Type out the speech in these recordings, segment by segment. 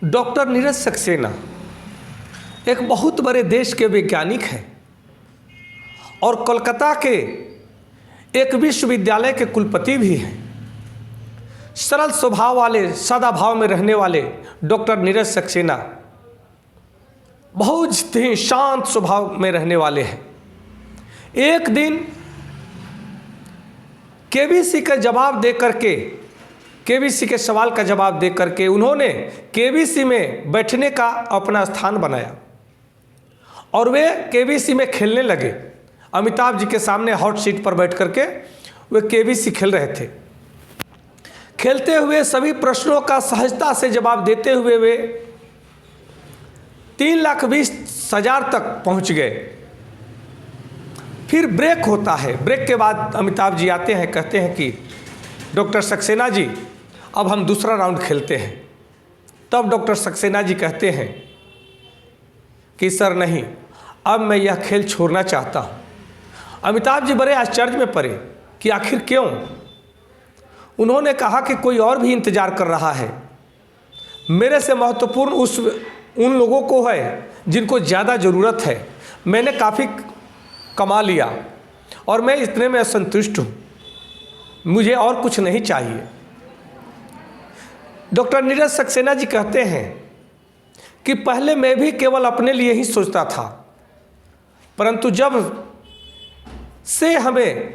Doctor Neeraj Saxena एक बहुत बड़े देश के वैज्ञानिक हैं और कोलकाता के एक विश्वविद्यालय के कुलपति भी हैं। सरल स्वभाव वाले, सादा भाव में रहने वाले डॉक्टर नीरज सक्सेना बहुत ही शांत स्वभाव में रहने वाले हैं। एक दिन केबीसी का जवाब दे करके, केबीसी के सवाल का जवाब दे करके उन्होंने केबीसी में बैठने का अपना स्थान बनाया और वे केबीसी में खेलने लगे। अमिताभ जी के सामने हॉट सीट पर बैठ करके वे केबीसी खेल रहे थे। खेलते हुए सभी प्रश्नों का सहजता से जवाब देते हुए वे 3,20,000 तक पहुंच गए। फिर ब्रेक होता है। ब्रेक के बाद अमिताभ जी आते हैं, कहते हैं कि डॉक्टर सक्सेना जी अब हम दूसरा राउंड खेलते हैं। तब डॉक्टर सक्सेना जी कहते हैं कि सर नहीं, अब मैं यह खेल छोड़ना चाहता हूँ। अमिताभ जी बड़े आश्चर्य में पड़े कि आखिर क्यों। उन्होंने कहा कि कोई और भी इंतज़ार कर रहा है। मेरे से महत्वपूर्ण उन लोगों को है जिनको ज़्यादा ज़रूरत है। मैंने काफ़ी कमा लिया और मैं इतने में असंतुष्ट हूँ, मुझे और कुछ नहीं चाहिए। डॉक्टर नीरज सक्सेना जी कहते हैं कि पहले मैं भी केवल अपने लिए ही सोचता था, परंतु जब से हमें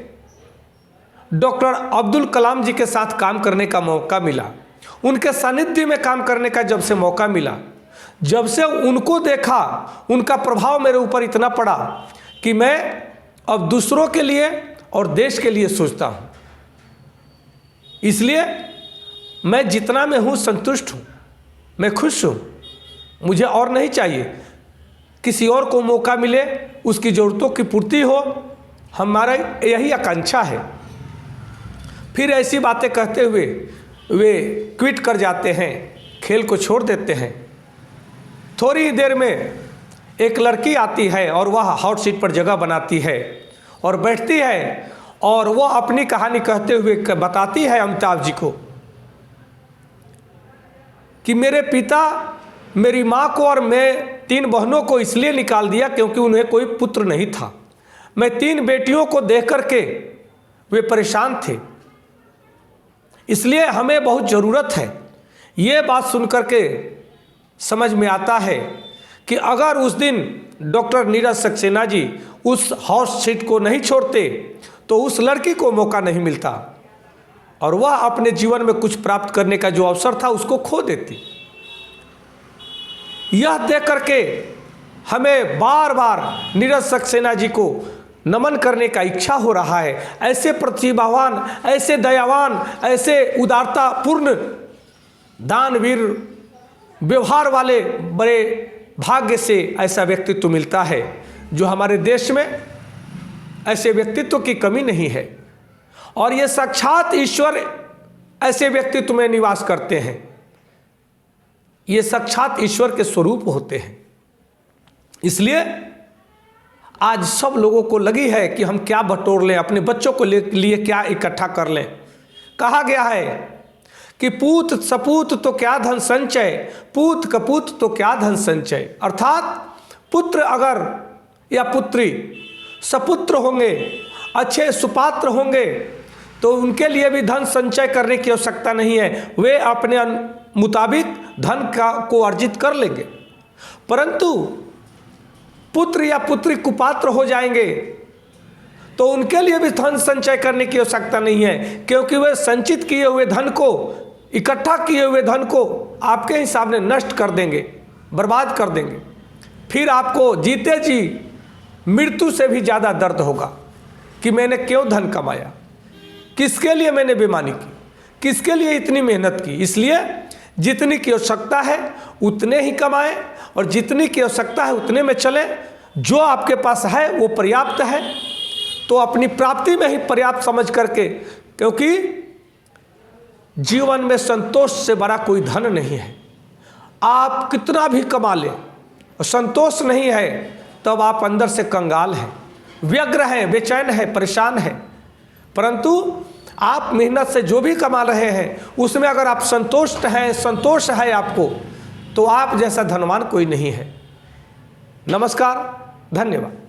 डॉक्टर अब्दुल कलाम जी के साथ काम करने का मौका मिला, उनके सानिध्य में काम करने का जब से मौका मिला, जब से उनको देखा, उनका प्रभाव मेरे ऊपर इतना पड़ा कि मैं अब दूसरों के लिए और देश के लिए सोचता हूँ। इसलिए मैं जितना मैं हूँ संतुष्ट हूँ, मैं खुश हूँ, मुझे और नहीं चाहिए। किसी और को मौका मिले, उसकी ज़रूरतों की पूर्ति हो, हमारा यही आकांक्षा है। फिर ऐसी बातें कहते हुए वे क्विट कर जाते हैं, खेल को छोड़ देते हैं। थोड़ी ही देर में एक लड़की आती है और वह हॉट सीट पर जगह बनाती है और बैठती है और वह अपनी कहानी कहते हुए बताती है अमिताभ जी को कि मेरे पिता मेरी माँ को और मैं 3 बहनों को इसलिए निकाल दिया क्योंकि उन्हें कोई पुत्र नहीं था। मैं 3 बेटियों को देख करके वे परेशान थे, इसलिए हमें बहुत ज़रूरत है। ये बात सुन करके समझ में आता है कि अगर उस दिन डॉक्टर नीरज सक्सेना जी उस हॉट सीट को नहीं छोड़ते तो उस लड़की को मौका नहीं मिलता और वह अपने जीवन में कुछ प्राप्त करने का जो अवसर था उसको खो देती। यह देख करके हमें बार बार नीरज सक्सेना जी को नमन करने का इच्छा हो रहा है। ऐसे प्रतिभावान, ऐसे दयावान, ऐसे उदारतापूर्ण, दानवीर व्यवहार वाले बड़े भाग्य से ऐसा व्यक्तित्व मिलता है जो हमारे देश में ऐसे व्यक्तित्व की कमी नहीं है। और ये साक्षात ईश्वर ऐसे व्यक्तित्व में निवास करते हैं। ये साक्षात ईश्वर के स्वरूप होते हैं। इसलिए आज सब लोगों को लगी है कि हम क्या बटोर लें, अपने बच्चों को लिए क्या इकट्ठा कर लें। कहा गया है कि पूत सपूत तो क्या धन संचय, पूत कपूत तो क्या धन संचय। अर्थात पुत्र अगर या पुत्री सपुत्र होंगे, अच्छे सुपात्र होंगे, तो उनके लिए भी धन संचय करने की आवश्यकता नहीं है, वे अपने मुताबिक धन को अर्जित कर लेंगे। परंतु पुत्र या पुत्री कुपात्र हो जाएंगे तो उनके लिए भी धन संचय करने की आवश्यकता नहीं है, क्योंकि वे संचित किए हुए धन को, इकट्ठा किए हुए धन को आपके ही सामने नष्ट कर देंगे, बर्बाद कर देंगे। फिर आपको जीते जी मृत्यु से भी ज़्यादा दर्द होगा कि मैंने क्यों धन कमाया, किसके लिए मैंने बेईमानी की, किसके लिए इतनी मेहनत की। इसलिए जितनी की आवश्यकता है उतने ही कमाएं और जितनी की आवश्यकता है उतने में चलें। जो आपके पास है वो पर्याप्त है, तो अपनी प्राप्ति में ही पर्याप्त समझ करके, क्योंकि जीवन में संतोष से बड़ा कोई धन नहीं है। आप कितना भी कमा लें और संतोष नहीं है तब आप अंदर से कंगाल हैं, व्यग्र हैं, बेचैन हैं, परेशान हैं। परंतु आप मेहनत से जो भी कमा रहे हैं उसमें अगर आप संतुष्ट हैं, संतोष है आपको, तो आप जैसा धनवान कोई नहीं है। नमस्कार, धन्यवाद।